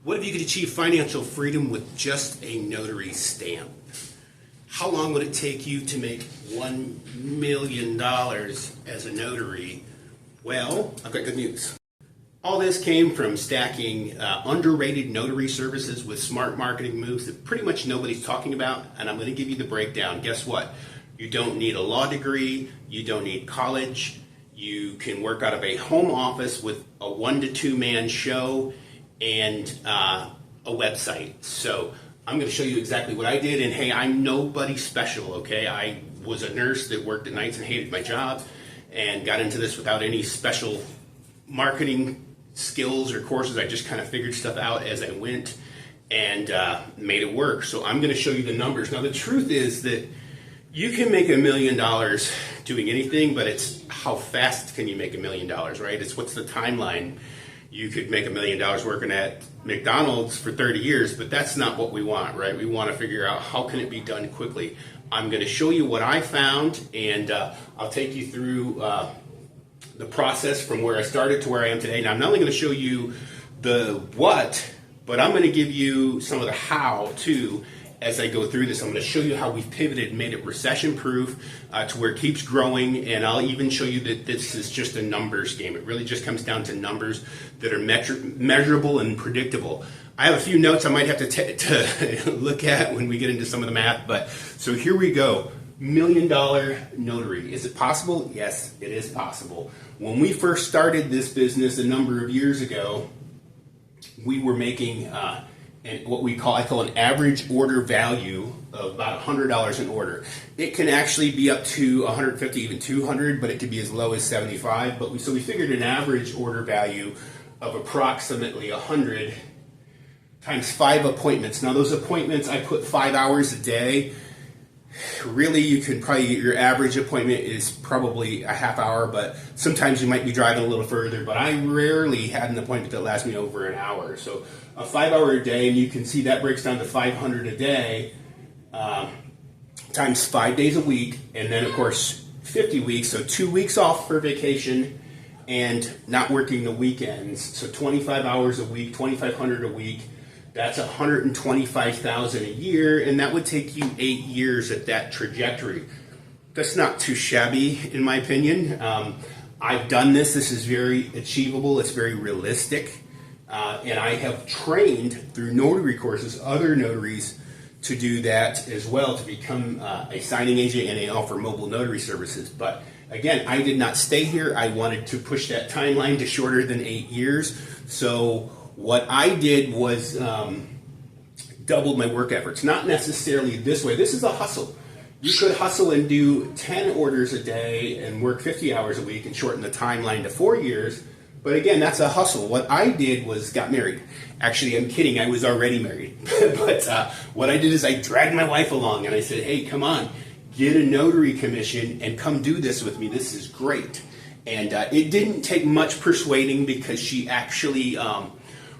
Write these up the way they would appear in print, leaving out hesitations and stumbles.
What if you could achieve financial freedom with just a notary stamp? How long would it take you to make $1 million as a notary? Well, I've got good news. All this came from stacking underrated notary services with smart marketing moves that pretty much nobody's talking about, and I'm going to give you the breakdown. Guess what? You don't need a law degree, you don't need college, you can work out of a home office with a 1 to 2 man show and a website. So I'm going to show you exactly what I did, and hey, I'm nobody special, okay? I was a nurse that worked at nights and hated my job and got into this without any special marketing skills or courses. I just kind of figured stuff out as I went and made it work. So I'm going to show you the numbers. Now the truth is that you can make $1 million doing anything, but it's how fast can you make $1 million, right? It's what's the timeline. You could make $1 million working at McDonald's for 30 years, but that's not what we want, right? We want to figure out how can it be done quickly. I'm going to show you what I found, and I'll take you through the process from where I started to where I am today. Now, I'm not only going to show you the what, but I'm going to give you some of the how too as I go through this. I'm going to show you how we've pivoted and made it recession proof to where it keeps growing, and I'll even show you that this is just a numbers game. It really just comes down to numbers that are measurable and predictable. I have a few notes I might have to look at when we get into some of the math, but so here we go. $1 million notary. Is it possible? Yes, it is possible. When we first started this business a number of years ago, we were making what I call an average order value of about $100 an order. It can actually be up to $150, even $200, but it could be as low as $75. So we figured an average order value of approximately $100 times 5 appointments. Now those appointments, I put 5 hours a day. Really, you can probably get your average appointment is probably a half hour, but sometimes you might be driving a little further. But I rarely had an appointment that lasts me over an hour. So a 5 hour a day, and you can see that breaks down to 500 a day times 5 days a week, and then of course 50 weeks. So 2 weeks off for vacation and not working the weekends. So 25 hours a week, 2,500 a week. That's $125,000 a year, and that would take you 8 years at that trajectory. That's not too shabby, in my opinion. I've done this. This is very achievable. It's very realistic. And I have trained through notary courses other notaries to do that as well, to become a signing agent, and they offer mobile notary services. But again, I did not stay here. I wanted to push that timeline to shorter than 8 years. So what I did was doubled my work efforts. Not necessarily this way. This is a hustle. You could hustle and do 10 orders a day and work 50 hours a week and shorten the timeline to 4 years. But again, that's a hustle. What I did was got married. Actually, I'm kidding. I was already married. But what I did is I dragged my wife along, and I said, hey, come on, get a notary commission and come do this with me. This is great. And it didn't take much persuading, because she actually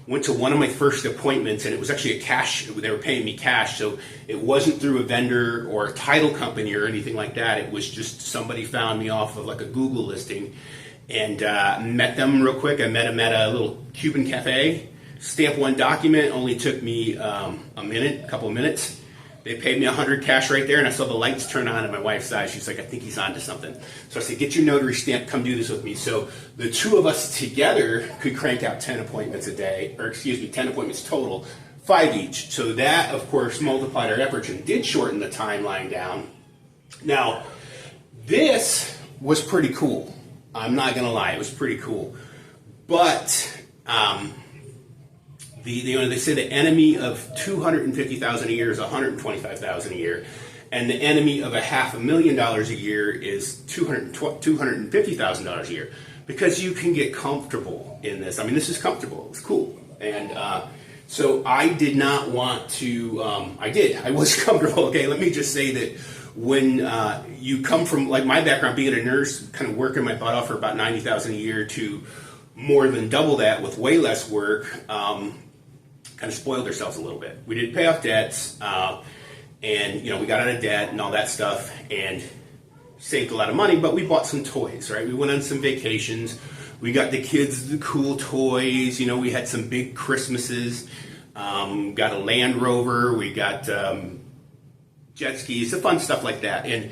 went to one of my first appointments, and it was actually they were paying me cash, so it wasn't through a vendor or a title company or anything like that. It was just somebody found me off of like a Google listing, and met them real quick. I met them at a little Cuban cafe. Stamp one document, only took me a couple of minutes. They paid me $100 cash right there, and I saw the lights turn on in my wife's eyes. She's like, I think he's on to something. So I said, get your notary stamp, come do this with me. So the two of us together could crank out 10 appointments a day, 10 appointments total, 5 each. So that, of course, multiplied our efforts and did shorten the timeline down. Now, this was pretty cool. I'm not going to lie, it was pretty cool. But they say the enemy of $250,000 a year is $125,000 a year, and the enemy of $500,000 a year is $250,000 a year, because you can get comfortable in this. I mean, this is comfortable. It's cool, and so I did not want to. I was comfortable. Okay, let me just say that when you come from, like, my background, being a nurse, kind of working my butt off for about $90,000 a year to more than double that with way less work. Kind of spoiled ourselves a little bit. We did pay off debts, and we got out of debt and all that stuff, and saved a lot of money. But we bought some toys, right? We went on some vacations. We got the kids the cool toys. We had some big Christmases. got a Land Rover, we got jet skis, the fun stuff like that. And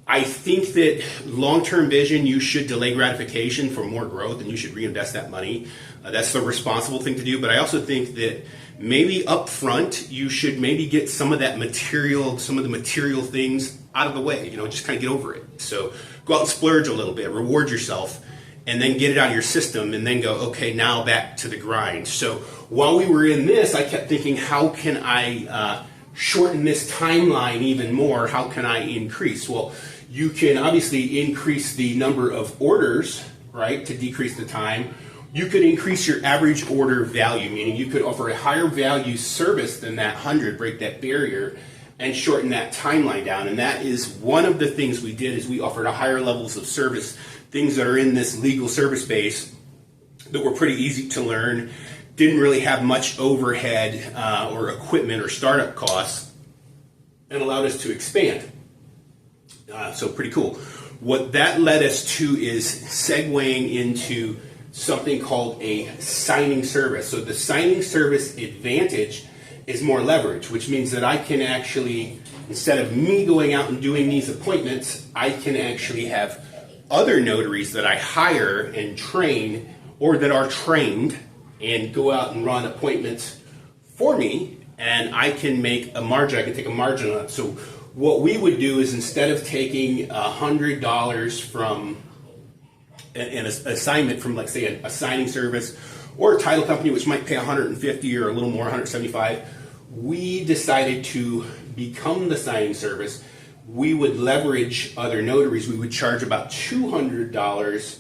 I think that long-term vision, you should delay gratification for more growth and you should reinvest that money. That's the responsible thing to do. But I also think that maybe up front, you should maybe get some of that material, some of the material things out of the way, just kind of get over it. So go out and splurge a little bit, reward yourself, and then get it out of your system and then go, okay, now back to the grind. So while we were in this, I kept thinking, how can I shorten this timeline even more? How can I increase? Well, you can obviously increase the number of orders, right, to decrease the time. You could increase your average order value, meaning you could offer a higher value service than that 100, break that barrier, and shorten that timeline down. And that is one of the things we did, is we offered a higher levels of service, things that are in this legal service base that were pretty easy to learn, didn't really have much overhead or equipment or startup costs, and allowed us to expand. So pretty cool. What that led us to is segueing into something called a signing service. So the signing service advantage is more leverage, which means that I can actually, instead of me going out and doing these appointments, I can actually have other notaries that I hire and train, or that are trained, and go out and run appointments for me, and I can make a margin. I can take a margin on it. So what we would do is, instead of taking $100 from an assignment from, like, say, a signing service or a title company, which might pay $150 or a little more, $175, we decided to become the signing service. We would leverage other notaries. We would charge about $200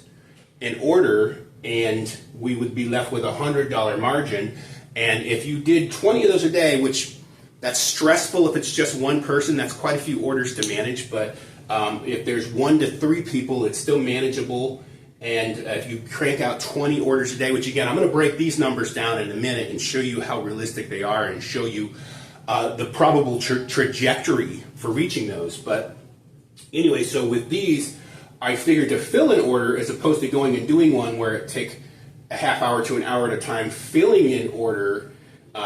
an order, and we would be left with a $100 margin. And if you did 20 of those a day, which that's stressful if it's just one person, that's quite a few orders to manage, but if there's 1 to 3 people, it's still manageable. And if you crank out 20 orders a day, which again, I'm going to break these numbers down in a minute and show you how realistic they are and show you the probable trajectory for reaching those. But anyway, so with these, I figured to fill an order, as opposed to going and doing one where it takes a half hour to an hour at a time, filling an order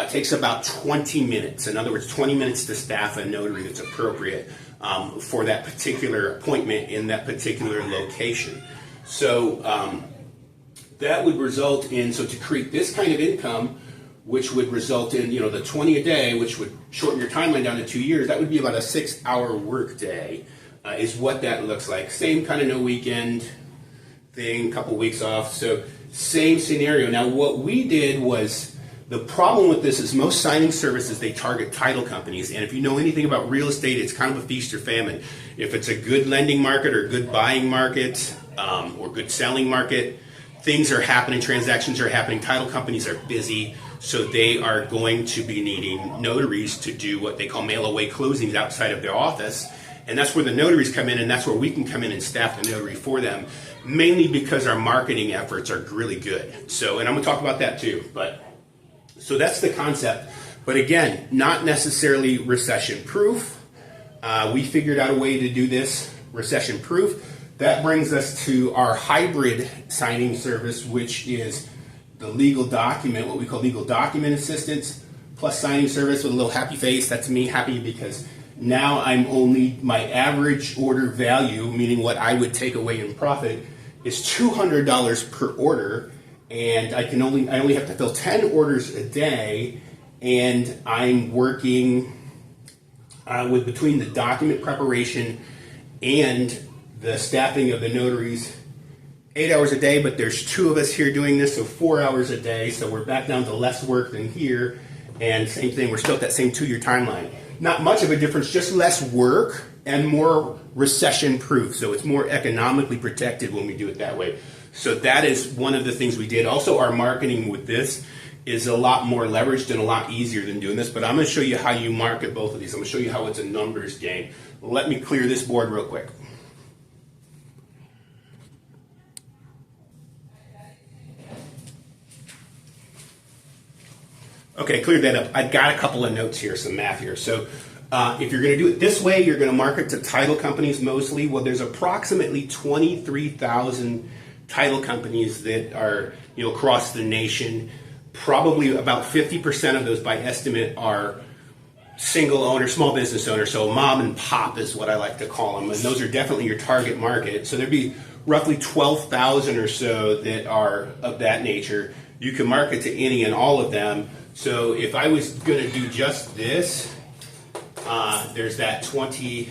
takes about 20 minutes. In other words, 20 minutes to staff a notary that's appropriate for that particular appointment in that particular location. So that would result in, so to create this kind of income, which would result in, the 20 a day, which would shorten your timeline down to 2 years, that would be about a 6-hour work day, is what that looks like. Same kind of no weekend thing, couple weeks off, so same scenario. Now what we did was, the problem with this is most signing services, they target title companies, and if you know anything about real estate, it's kind of a feast or famine. If it's a good lending market or good buying market or good selling market, things are happening, transactions are happening, title companies are busy, so they are going to be needing notaries to do what they call mail-away closings outside of their office, and that's where the notaries come in, and that's where we can come in and staff the notary for them, mainly because our marketing efforts are really good. So, and I'm going to talk about that too, but so that's the concept. But again, not necessarily recession-proof. We figured out a way to do this recession-proof. That brings us to our hybrid signing service, which is the legal document, what we call legal document assistance, plus signing service with a little happy face. That's me happy because now I'm only, my average order value, meaning what I would take away in profit, is $200 per order. And I only have to fill 10 orders a day, and I'm working with between the document preparation and the staffing of the notaries 8 hours a day, but there's 2 of us here doing this, so 4 hours a day, so we're back down to less work than here, and same thing, we're still at that same 2-year timeline. Not much of a difference, just less work and more recession proof, so it's more economically protected when we do it that way. So that is one of the things we did. Also, our marketing with this is a lot more leveraged and a lot easier than doing this, but I'm going to show you how you market both of these. I'm going to show you how it's a numbers game. Let me clear this board real quick. Okay, cleared that up. I've got a couple of notes here, some math here. So if you're going to do it this way, you're going to market to title companies mostly. Well, there's approximately 23,000 title companies that are across the nation. probably about 50% of those by estimate are single owner, small business owner, so mom and pop is what I like to call them, and those are definitely your target market. So there'd be roughly 12,000 or so that are of that nature. You can market to any and all of them. So if I was going to do just this, there's that 20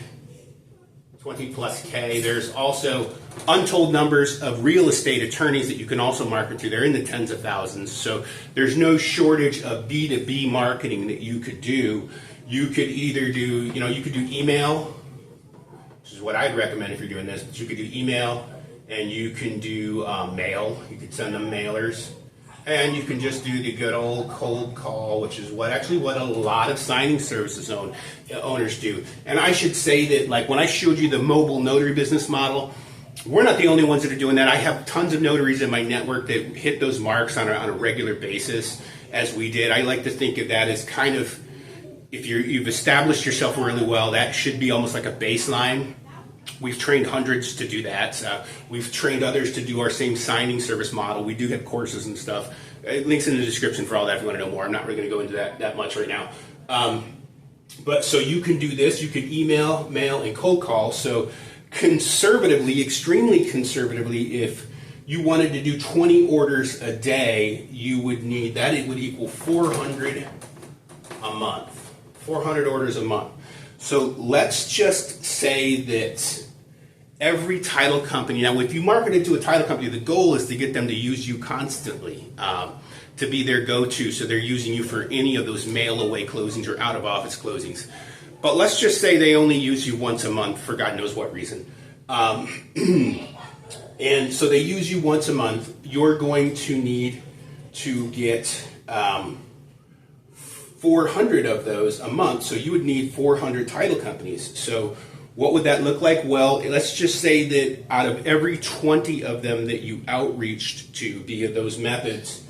plus K. There's also untold numbers of real estate attorneys that you can also market to. They're in the tens of thousands. So there's no shortage of B2B marketing that you could do. You could either do, you could do email, which is what I'd recommend if you're doing this, but you could do email, and you can do mail. You could send them mailers. And you can just do the good old cold call, which is what a lot of signing services owners do. And I should say that, like when I showed you the mobile notary business model, we're not the only ones that are doing that. I have tons of notaries in my network that hit those marks on a regular basis, as we did. I like to think of that as kind of, if you've established yourself really well, that should be almost like a baseline. We've trained hundreds to do that. We've trained others to do our same signing service model. We do have courses and stuff. Links in the description for all that if you want to know more. I'm not really going to go into that much right now. But so you can do this. You can email, mail, and cold call. So conservatively, extremely conservatively, if you wanted to do 20 orders a day, you would need that. It would equal 400 a month. 400 orders a month. So let's just say that every title company, now if you market to a title company, the goal is to get them to use you constantly, to be their go-to, so they're using you for any of those mail-away closings or out-of-office closings. But let's just say they only use you once a month for God knows what reason. And so they use you once a month. You're going to need to get 400 of those a month, so you would need 400 title companies. So what would that look like? Well, let's just say that out of every 20 of them that you outreached to via those methods,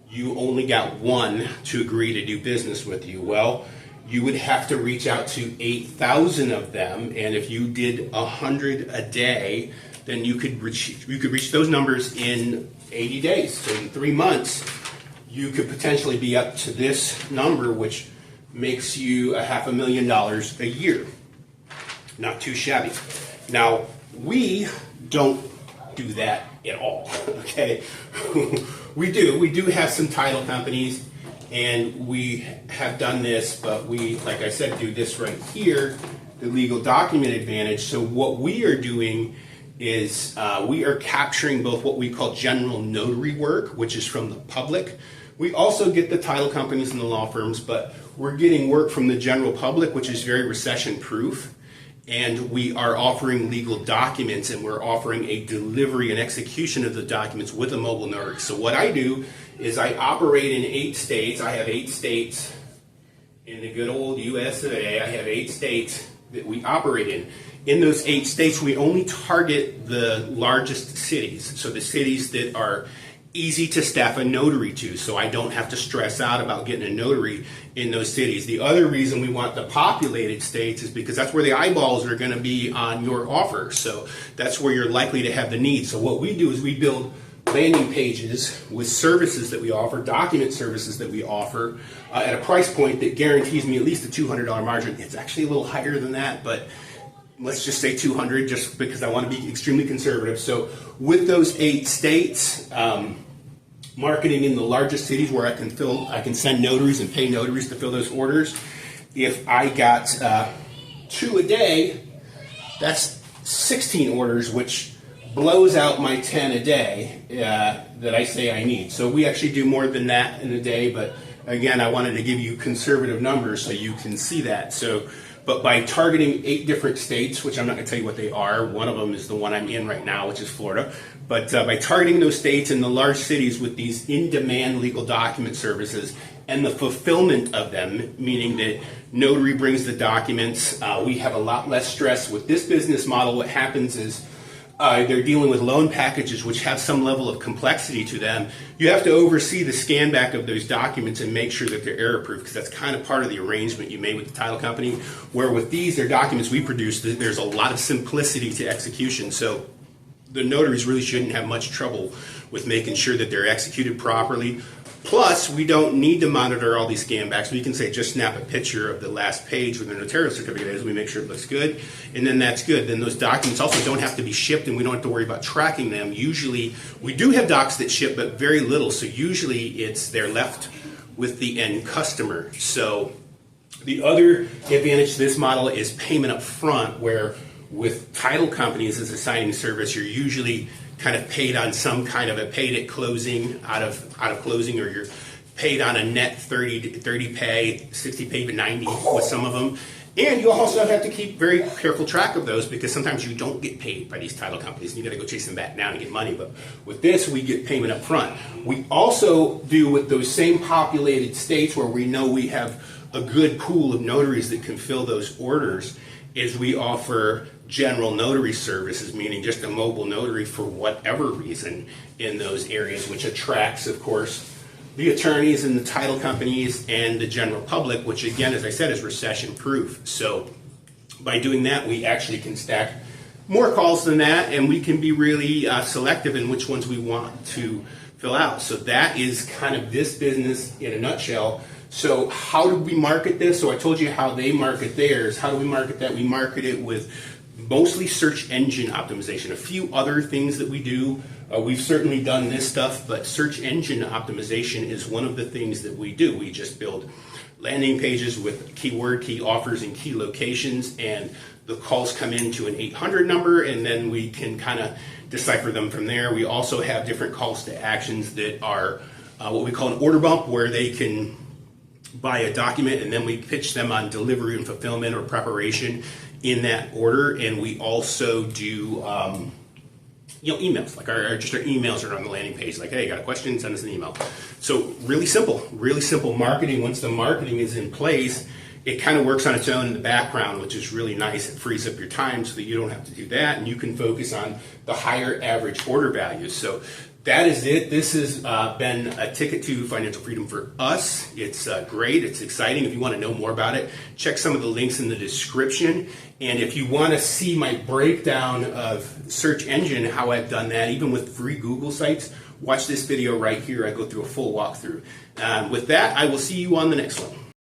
you only got one to agree to do business with you. Well, you would have to reach out to 8,000 of them, and if you did 100 a day, then you could reach those numbers in 80 days. So in 3 months, you could potentially be up to this number, which makes you $500,000 a year. Not too shabby. Now, we don't do that at all, okay? We do have some title companies, and we have done this, but we, like I said, do this right here, the legal document advantage. So what we are doing is we are capturing both what we call general notary work, which is from the public. We also get the title companies and the law firms, but we're getting work from the general public, which is very recession proof. And we are offering legal documents, and we're offering a delivery and execution of the documents with a mobile notary. So what I do is I operate in 8 states. I have 8 states in the good old US of A. I have 8 states that we operate in. In those 8 states, we only target the largest cities. So the cities that are easy to staff a notary to, so I don't have to stress out about getting a notary in those cities. The other reason we want the populated states is because that's where the eyeballs are going to be on your offer. So that's where you're likely to have the need. So what we do is we build landing pages with services that we offer, document services that we offer at a price point that guarantees me at least a $200 margin. It's actually a little higher than that, but let's just say 200, just because I want to be extremely conservative. So with those 8 states, marketing in the largest cities where I can send notaries and pay notaries to fill those orders. If I got 2 a day, that's 16 orders, which blows out my 10 a day that I say I need. So we actually do more than that in a day, but again, I wanted to give you conservative numbers so you can see that. So, but by targeting 8 different states, which I'm not going to tell you what they are, one of them is the one I'm in right now, which is Florida. But by targeting those states and the large cities with these in-demand legal document services and the fulfillment of them, meaning that notary brings the documents, we have a lot less stress. With this business model, what happens is they're dealing with loan packages which have some level of complexity to them. You have to oversee the scan back of those documents and make sure that they're error-proof, because that's kind of part of the arrangement you made with the title company, where with these, they're documents we produce, there's a lot of simplicity to execution. So the notaries really shouldn't have much trouble with making sure that they're executed properly. Plus, we don't need to monitor all these scan backs. We can say just snap a picture of the last page where the notarial certificate is. We make sure it looks good, and then that's good. Then those documents also don't have to be shipped, and we don't have to worry about tracking them. Usually, we do have docs that ship, but very little. So usually, they're left with the end customer. So the other advantage to this model is payment up front, where with title companies as a signing service, you're usually kind of paid on some kind of a paid at closing out of closing, or you're paid on a net 30 pay, 60 pay, but 90 with some of them. And you also have to keep very careful track of those, because sometimes you don't get paid by these title companies and you got to go chase them back down and get money. But with this, we get payment up front. We also do with those same populated states where we know we have a good pool of notaries that can fill those orders, is we offer general notary services, meaning just a mobile notary for whatever reason in those areas, which attracts, of course, the attorneys and the title companies and the general public, which again, as I said, is recession proof. So by doing that, we actually can stack more calls than that, and we can be really selective in which ones we want to fill out. So that is kind of this business in a nutshell. So how do we market this? So I told you how they market theirs. How do we market that? We market it with mostly search engine optimization. A few other things that we do. We've certainly done this stuff, but search engine optimization is one of the things that we do. We just build landing pages with keyword, key offers, and key locations, and the calls come into an 800 number, and then we can kind of decipher them from there. We also have different calls to actions that are what we call an order bump, where they can buy a document and then we pitch them on delivery and fulfillment or preparation in that order. And we also do emails, like our emails are on the landing page, like, hey, got a question, send us an email. So really simple marketing. Once the marketing is in place, it kind of works on its own in the background, which is really nice. It frees up your time so that you don't have to do that, and you can focus on the higher average order values. So that is it. This has been a ticket to financial freedom for us. It's great. It's exciting. If you want to know more about it, check some of the links in the description. And if you want to see my breakdown of search engine, how I've done that, even with free Google sites, watch this video right here. I go through a full walkthrough. With that, I will see you on the next one.